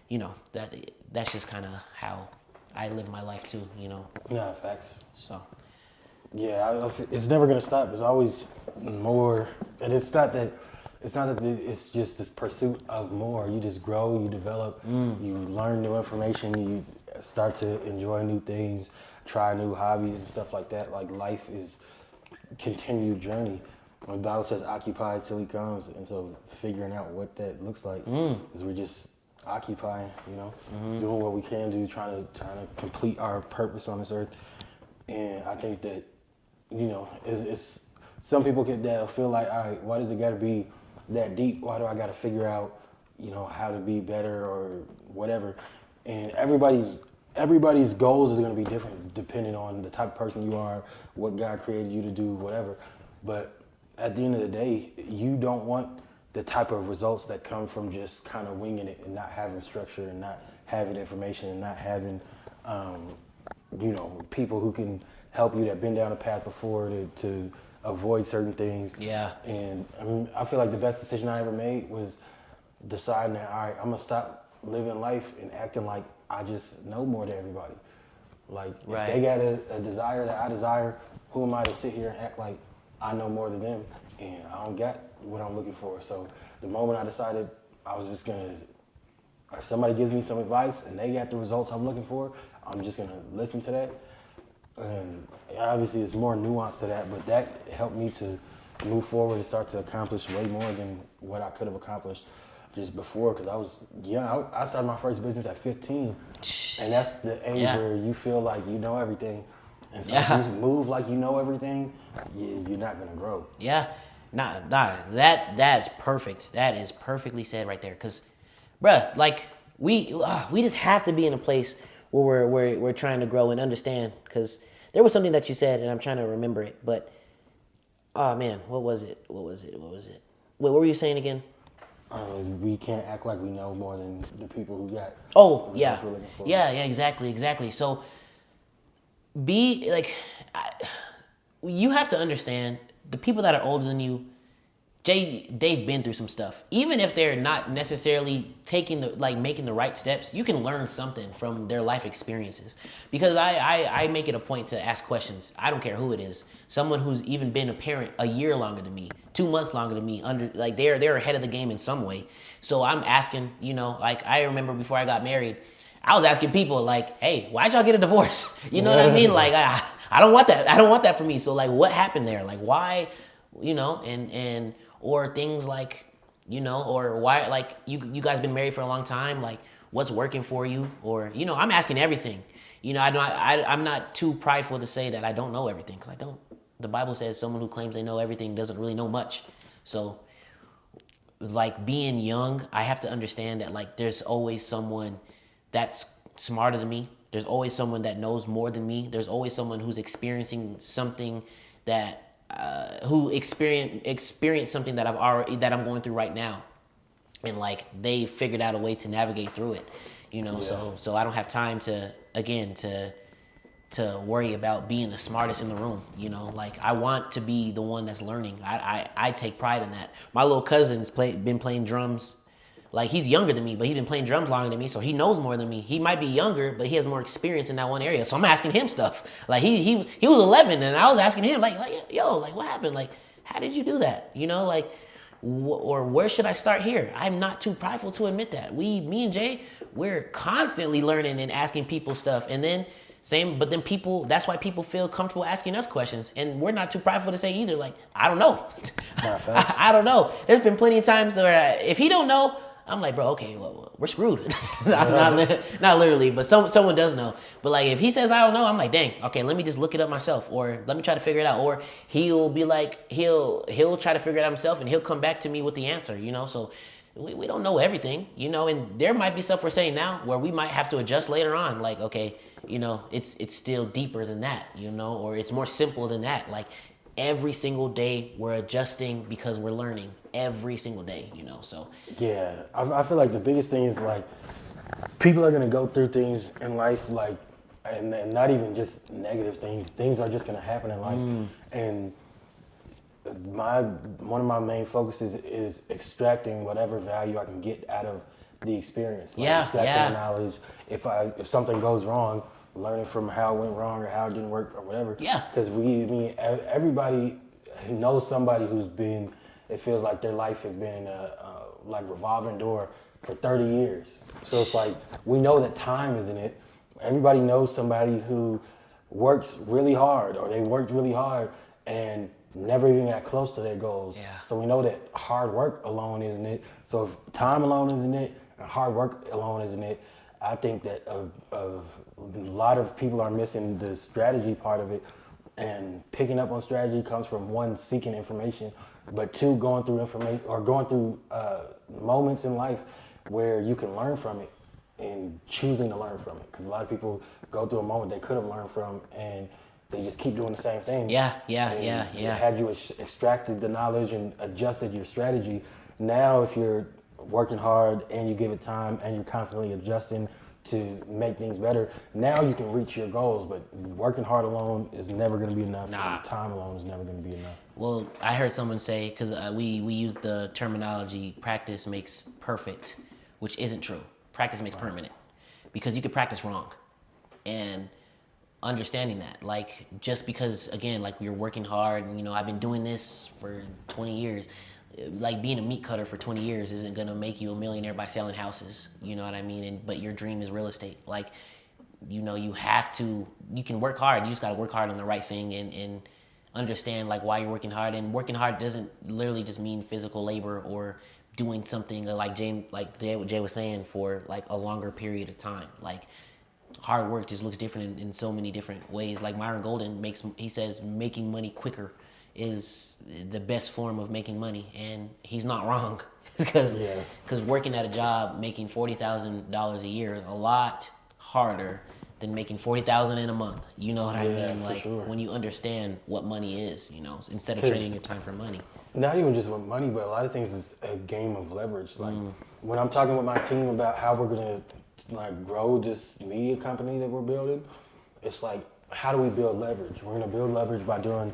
you know, that's just kind of how I live my life too, you know. Yeah, facts. So. Yeah, it's never gonna stop. There's always more, and it's not that it's just this pursuit of more. You just grow, you develop, you learn new information, you start to enjoy new things, try new hobbies and stuff like that. Like life is a continued journey. The Bible says occupy till He comes, and so figuring out what that looks like is we're just occupying, you know, doing what we can do, trying to complete our purpose on this earth. And I think that, you know, it's some people that'll feel like, all right, why does it got to be that deep? Why do I got to figure out, you know, how to be better or whatever? And everybody's goals is going to be different depending on the type of person you are, what God created you to do, whatever. But at the end of the day, you don't want the type of results that come from just kind of winging it and not having structure and not having information and not having people who can help you that been down the path before to avoid certain things. Yeah. And I mean, I feel like the best decision I ever made was deciding that, all right, I'm gonna stop living life and acting like I just know more than everybody. Like, if they got a desire that I desire, who am I to sit here and act like I know more than them and I don't get what I'm looking for? So the moment I decided I was just gonna, if somebody gives me some advice and they got the results I'm looking for, I'm just gonna listen to that. And obviously there's more nuance to that, but that helped me to move forward and start to accomplish way more than what I could have accomplished just before, because I was young. I started my first business at 15, and that's the age where you feel like you know everything. And so if you move like you know everything, you're not gonna grow. Yeah, nah, that's perfect. That is perfectly said right there. Cause, bruh, like we just have to be in a place where we're trying to grow and understand. Cause there was something that you said, and I'm trying to remember it. But, oh man, what was it? Wait, what were you saying again? We can't act like we know more than the people who got. Oh, yeah, exactly. So, you have to understand the people that are older than you. They've been through some stuff. Even if they're not necessarily making the right steps, you can learn something from their life experiences. Because I make it a point to ask questions. I don't care who it is. Someone who's even been a parent a year longer than me, 2 months longer than me, they're ahead of the game in some way. So I'm asking, I remember before I got married, I was asking people like, hey, why'd y'all get a divorce? You know what I mean? Like, I don't want that. I don't want that for me. So like, what happened there? Like, why, or things like, or why, like, you guys been married for a long time, like, what's working for you? Or, I'm asking everything. I'm not too prideful to say that I don't know everything, because I don't. The Bible says someone who claims they know everything doesn't really know much. So, like, being young, I have to understand that, like, there's always someone that's smarter than me. There's always someone that knows more than me. There's always someone who's experiencing something that who experienced something that I'm going through right now, and like they figured out a way to navigate through it, So I don't have time to worry about being the smartest in the room, Like, I want to be the one that's learning. I take pride in that. My little cousin's been playing drums. Like, he's younger than me, but he's been playing drums longer than me, so he knows more than me. He might be younger, but he has more experience in that one area. So I'm asking him stuff. Like, he was 11, and I was asking him, like, yo, like, what happened? Like, how did you do that? Like, or where should I start here? I'm not too prideful to admit that. Me and Jay, we're constantly learning and asking people stuff. And then that's why people feel comfortable asking us questions. And we're not too prideful to say either, like, I don't know. I don't know. There's been plenty of times where if he don't know, I'm like, bro, okay, well, we're screwed. not literally, but someone does know. But like, if he says I don't know, I'm like, dang, okay, let me just look it up myself, or let me try to figure it out. Or he'll be like, he'll try to figure it out himself, and he'll come back to me with the answer, So we don't know everything, And there might be stuff we're saying now where we might have to adjust later on. Like, okay, it's still deeper than that, or it's more simple than that. Like, every single day we're adjusting because we're learning every single day, so. Yeah, I feel like the biggest thing is, like, people are going to go through things in life, like, and not even just negative things. Things are just going to happen in life. And one of my main focuses is extracting whatever value I can get out of the experience. Like, extracting knowledge. If something goes wrong, learning from how it went wrong or how it didn't work or whatever. Yeah. Because everybody knows somebody who's been, it feels like their life has been like revolving door for 30 years. So it's like, we know that time is in it. Everybody knows somebody who works really hard, or they worked really hard and never even got close to their goals. Yeah. So we know that hard work alone isn't it. So if time alone isn't it, and hard work alone isn't it, I think that a lot of people are missing the strategy part of it, and picking up on strategy comes from, one, seeking information, but two, going through moments in life where you can learn from it and choosing to learn from it. Because a lot of people go through a moment they could have learned from, and they just keep doing the same thing. Yeah. Had you extracted the knowledge and adjusted your strategy, now if you're working hard and you give it time and you're constantly adjusting to make things better. Now you can reach your goals, but working hard alone is never going to be enough. Nah. And time alone is never going to be enough. Well, I heard someone say, because we use the terminology, practice makes perfect, which isn't true. Practice makes permanent, because you could practice wrong. And understanding that, like, just because, again, like, you're working hard, and, I've been doing this for 20 years, like, being a meat cutter for 20 years isn't going to make you a millionaire by selling houses, you know what I mean? But your dream is real estate. Like, you can work hard, you just got to work hard on the right thing and understand, like, why you're working hard. And working hard doesn't literally just mean physical labor or doing something like Jay was saying, for, like, a longer period of time. Like, hard work just looks different in so many different ways. Like Myron Golden he says making money quicker is the best form of making money, and he's not wrong. because working at a job making $40,000 a year is a lot harder than making $40,000 in a month. You know what I mean? Like, sure. When you understand what money is, instead of trading your time for money. Not even just with money, but a lot of things is a game of leverage. Like when I'm talking with my team about how we're gonna grow this media company that we're building, it's like, how do we build leverage? We're gonna build leverage by doing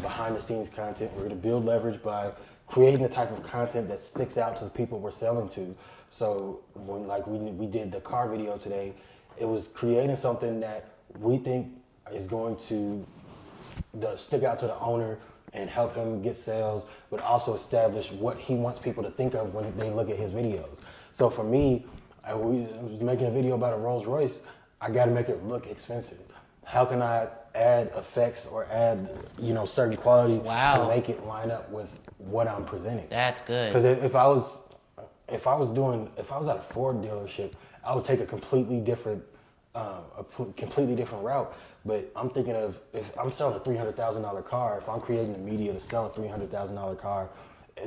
behind the scenes content. We're gonna build leverage by creating the type of content that sticks out to the people we're selling to. So when we did the car video today, it was creating something that we think is going to stick out to the owner and help him get sales, but also establish what he wants people to think of when they look at his videos. So for me, I was making a video about a Rolls Royce. I got to make it look expensive. How can I add effects or add, certain quality to make it line up with what I'm presenting? That's good. Because if I was at a Ford dealership, I would take a completely different route. But I'm thinking of, if I'm selling a $300,000 car, if I'm creating the media to sell a $300,000 car,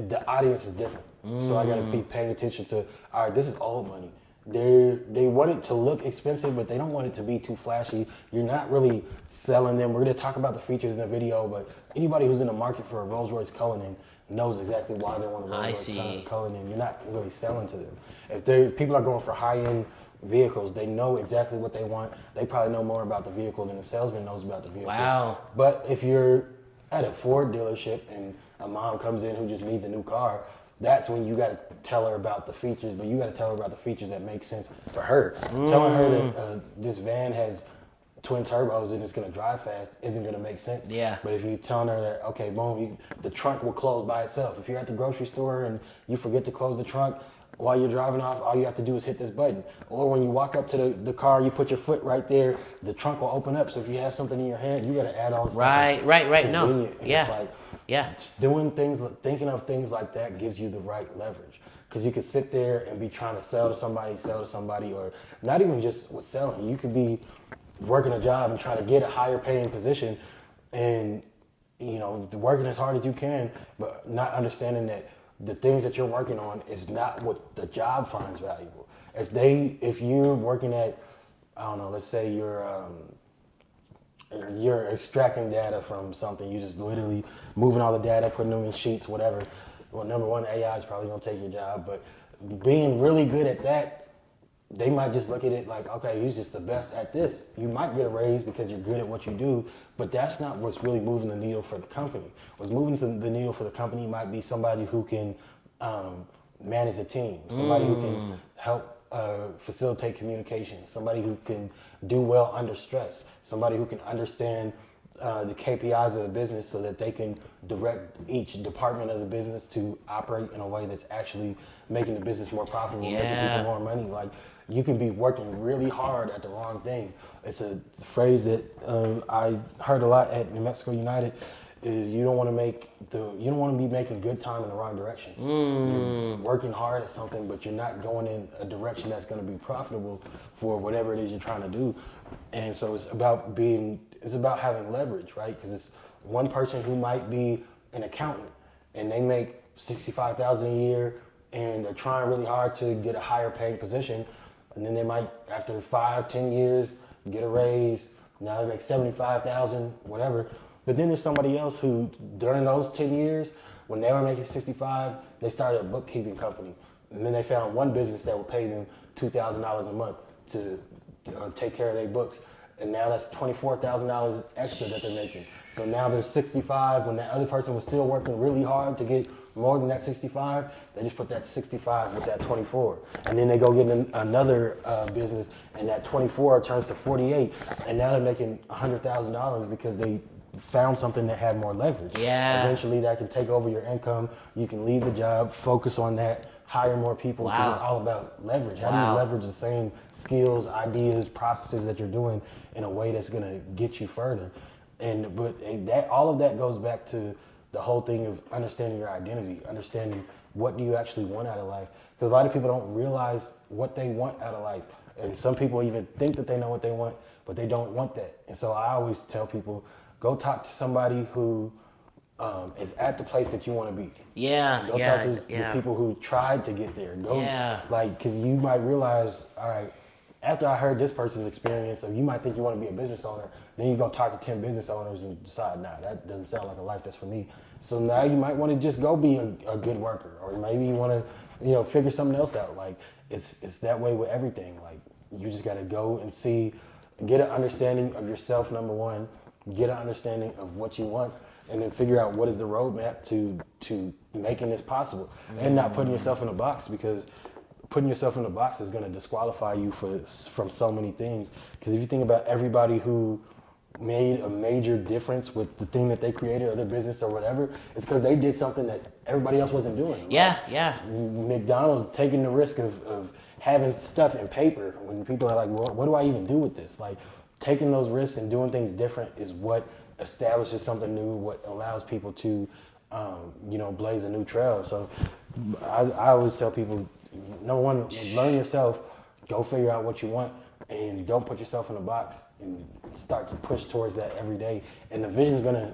the audience is different. So I got to be paying attention to, all right, this is old money. They want it to look expensive, but they don't want it to be too flashy. You're not really selling them. We're going to talk about the features in the video, but anybody who's in the market for a Rolls Royce Cullinan knows exactly why they want a Rolls Royce Cullinan. You're not really selling to them. If people are going for high-end vehicles, they know exactly what they want. They probably know more about the vehicle than the salesman knows about the vehicle. Wow. But if you're at a Ford dealership and a mom comes in who just needs a new car, that's when you got to tell her about the features, but you got to tell her about the features that make sense for her. Telling her that this van has twin turbos and it's going to drive fast isn't going to make sense. Yeah. But if you're telling her that, okay, boom, the trunk will close by itself. If you're at the grocery store and you forget to close the trunk, while you're driving off, all you have to do is hit this button. Or when you walk up to the car, you put your foot right there, the trunk will open up. So if you have something in your hand, you got to add all this stuff. Right. No. And Yeah. It's like, thinking of things like that gives you the right leverage. Because you could sit there and be trying to sell to somebody, or not even just with selling. You could be working a job and trying to get a higher paying position and, working as hard as you can, but not understanding that the things that you're working on is not what the job finds valuable. If you're working at, I don't know, let's say you're extracting data from something, you just literally moving all the data, putting them in sheets, whatever. Well, number one, AI is probably gonna take your job, but being really good at that, they might just look at it like, okay, he's just the best at this. You might get a raise because you're good at what you do, but that's not what's really moving the needle for the company. What's moving the needle for the company might be somebody who can manage the team, somebody who can help facilitate communication, somebody who can do well under stress, somebody who can understand the KPIs of the business so that they can direct each department of the business to operate in a way that's actually making the business more profitable, making people more money. Like, you can be working really hard at the wrong thing. It's a phrase that I heard a lot at New Mexico United. Is you don't want to be making good time in the wrong direction. You're working hard at something, but you're not going in a direction that's going to be profitable for whatever it is you're trying to do. And so it's about having leverage, right? Because it's one person who might be an accountant and they make $65,000 a year and they're trying really hard to get a higher paying position, and then they might, after 5-10 years, get a raise. Now they make $75,000, whatever. But then there's somebody else who, during those 10 years, when they were making 65, they started a bookkeeping company. And then they found one business that would pay them $2,000 a month. to take care of their books. And now that's $24,000 extra that they're making. So now they're 65 when that other person was still working really hard to get more than that 65. They just put that 65 with that 24. And then they go get another business and that 24 turns to 48. And now they're making $100,000 because they found something that had more leverage. Yeah. Eventually that can take over your income. You can leave the job, focus on that, hire more people, because it's all about leverage. How do you leverage the same skills, ideas, processes that you're doing in a way that's gonna get you further? But that all of that goes back to the whole thing of understanding your identity, understanding what do you actually want out of life. Because a lot of people don't realize what they want out of life. And some people even think that they know what they want, but they don't want that. And so I always tell people, go talk to somebody who is at the place that you want to be. Yeah. Go talk to the people who tried to get there. Because you might realize, all right, after I heard this person's experience, so you might think you want to be a business owner, then you go talk to 10 business owners and decide, nah, that doesn't sound like a life that's for me. So now you might want to just go be a good worker, or maybe you want to, figure something else out. Like it's that way with everything. Like you just got to go and see, get an understanding of yourself, number one, get an understanding of what you want, and then figure out what is the roadmap to making this possible, and not putting yourself in a box, because putting yourself in a box is going to disqualify you from so many things. Because if you think about everybody who made a major difference with the thing that they created or their business or whatever, it's because they did something that everybody else wasn't doing. McDonald's taking the risk of having stuff in paper when people are like, well, what do I even do with this? Like, taking those risks and doing things different is what establishes something new, what allows people to, blaze a new trail. So I always tell people, number one, learn yourself, go figure out what you want, and don't put yourself in a box, and start to push towards that every day. And the vision's gonna,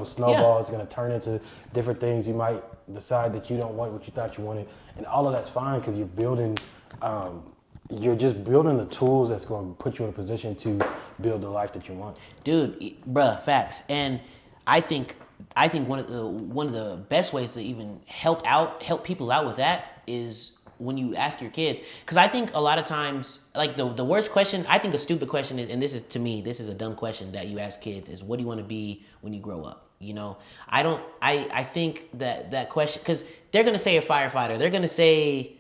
snowball. It's gonna turn into different things. You might decide that you don't want what you thought you wanted, and all of that's fine, because you're building, you're just building the tools that's going to put you in a position to build the life that you want. Dude, bruh, facts. And I think one of the best ways to even help people out with that is when you ask your kids. Because I think a lot of times, like the worst question, I think a stupid question is, and this is a dumb question that you ask kids, is what do you want to be when you grow up? I think that question, because they're gonna say a firefighter, they're gonna say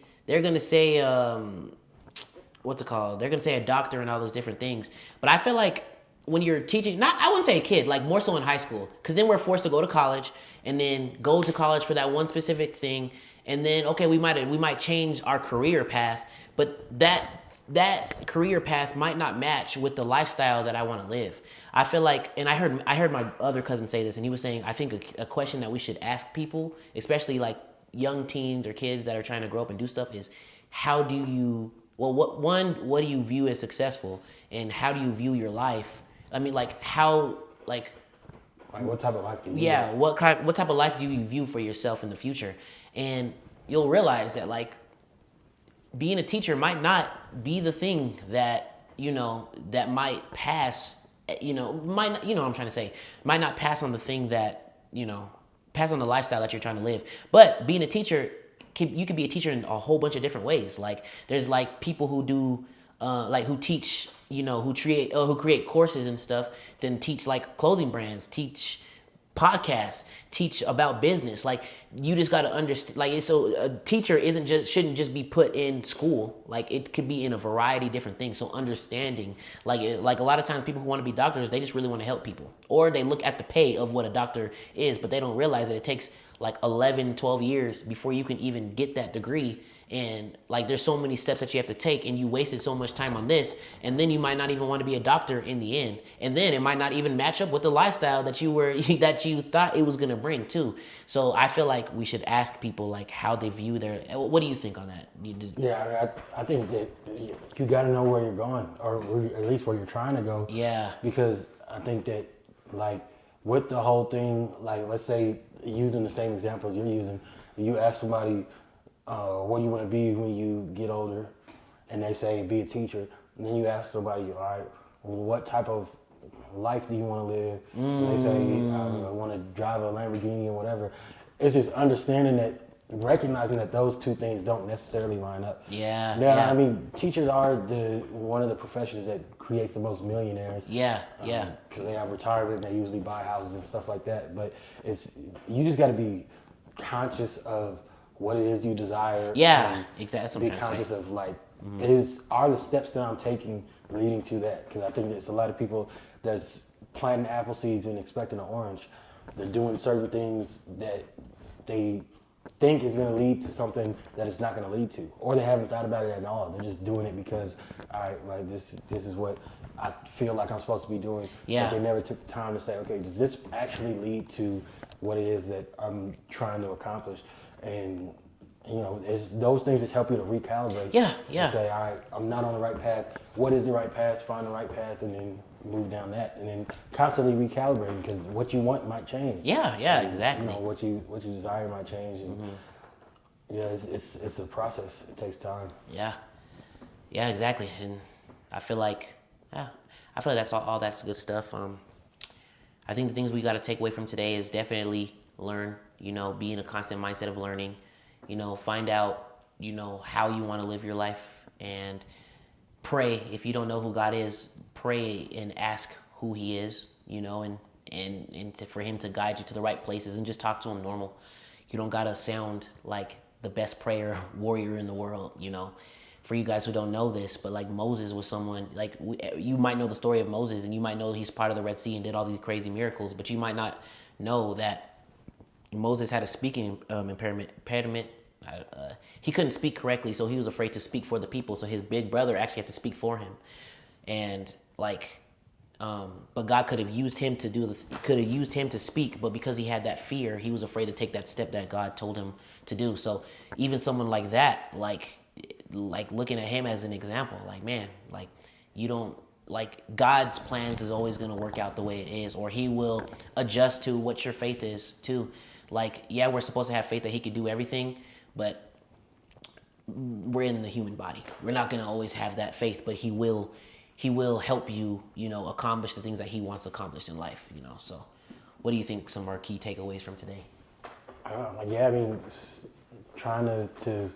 what's it called? They're gonna say a doctor and all those different things. But I feel like when you're teaching, I wouldn't say a kid, like more so in high school, because then we're forced to go to college and then go to college for that one specific thing, and then we might change our career path, but that career path might not match with the lifestyle that I want to live. I feel like, and I heard my other cousin say this, and he was saying, I think a question that we should ask people, especially like young teens or kids that are trying to grow up and do stuff, is what do you view as successful, and how do you view your life? I mean, like what type of life do you what type of life do you view for yourself in the future? And you'll realize that like being a teacher might not be the thing that that might pass, what I'm trying to say, might not pass on the thing that pass on the lifestyle that you're trying to live. But being a teacher, you could be a teacher in a whole bunch of different ways. Like there's like people who do who teach, who create courses and stuff, then teach like clothing brands, teach podcasts, teach about business. Like you just got to understand, like, so a teacher shouldn't just be put in school. Like it could be in a variety of different things. So understanding, like a lot of times people who want to be doctors, they just really want to help people, or they look at the pay of what a doctor is, but they don't realize that it takes like 11, 12 years before you can even get that degree. And like there's so many steps that you have to take, and you wasted so much time on this, and then you might not even want to be a doctor in the end, and then it might not even match up with the lifestyle that you thought it was going to bring too. So I feel like we should ask people like how they view their, what do you think on that? I think that you got to know where you're going, or at least where you're trying to go. Yeah. Because I think that like with the whole thing, like let's say using the same examples you're using, you ask somebody, what do you want to be when you get older? And they say, be a teacher. And then you ask somebody, all right, what type of life do you want to live? And they say, I want to drive a Lamborghini or whatever. It's just understanding that recognizing that those two things don't necessarily line up. Yeah. I mean, teachers are one of the professions that creates the most millionaires. Yeah. Because they have retirement, they usually buy houses and stuff like that. But you just got to be conscious of what it is you desire. Yeah, exactly. Be conscious of like, are the steps that I'm taking leading to that? Because I think there's a lot of people that's planting apple seeds and expecting an orange. They're doing certain things that they think is going to lead to something that it's not going to lead to, or they haven't thought about it at all. They're just doing it because, all right, like this is what I feel like I'm supposed to be doing. Yeah. But they never took the time to say, okay, does this actually lead to what it is that I'm trying to accomplish? And it's those things that help you to recalibrate. Yeah. And say, all right, I'm not on the right path. What is the right path? Find the right path, and then move down that, and then constantly recalibrating, because what you want might change. Yeah, and, exactly. What you desire might change, and it's a process. It takes time. Yeah, exactly. And I feel like that's all that's good stuff. I think the things we got to take away from today is definitely learn. Be in a constant mindset of learning. Find out how you want to live your life, and pray. If you don't know who God is, pray and ask who He is, for Him to guide you to the right places, and just talk to Him normal. You don't gotta sound like the best prayer warrior in the world, For you guys who don't know this, but like Moses was someone, you might know the story of Moses, and you might know he's part of the Red Sea and did all these crazy miracles, but you might not know that Moses had a speaking impediment. He couldn't speak correctly, so he was afraid to speak for the people. So his big brother actually had to speak for him, and but God could have used him to speak, but because he had that fear, he was afraid to take that step that God told him to do. So even someone like that, like looking at him as an example, God's plans is always going to work out the way it is, or He will adjust to what your faith is too. We're supposed to have faith that He could do everything, but we're in the human body. We're not going to always have that faith, but He will help you, accomplish the things that He wants accomplished in life, So what do you think some of our key takeaways from today? Trying to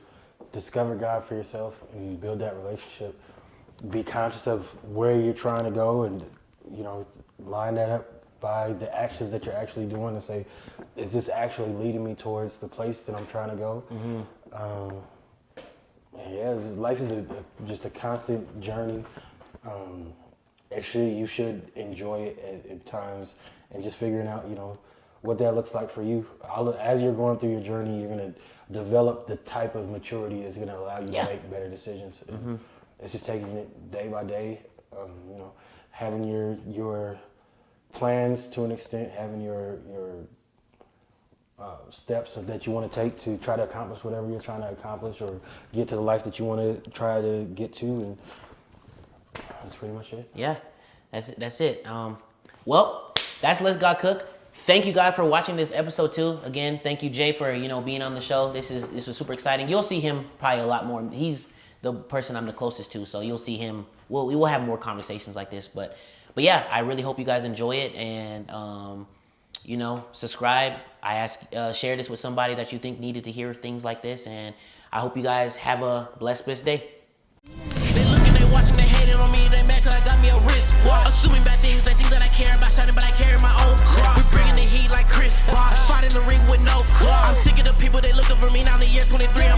discover God for yourself and build that relationship. Be conscious of where you're trying to go, and, line that up by the actions that you're actually doing, and say, is this actually leading me towards the place that I'm trying to go? Life is just a constant journey. You should enjoy it at times, and just figuring out, what that looks like for you. As you're going through your journey, you're going to develop the type of maturity that's going to allow you to make better decisions. It's just taking it day by day, having your plans to an extent, having your steps that you want to take to try to accomplish whatever you're trying to accomplish, or get to the life that you want to try to get to, and that's pretty much it. Yeah, that's it. Well, that's Let's God Cook. Thank you guys for watching this episode too. Again, thank you, Jay, for being on the show. This was super exciting. You'll see him probably a lot more. He's the person I'm the closest to, so you'll see him. We will have more conversations like this, but yeah, I really hope you guys enjoy it, and subscribe. Share this with somebody that you think needed to hear things like this, and I hope you guys have a blessed day. They looking, they watching, they hating on me, they mad cause I got me a wrist watch. Assuming bad things, they think that I care about shining, but I carry my own cross. We bringing the heat like Chris Bosh. Fight in the ring with no claws. I'm sick of the people, they looking for me now in the year 23.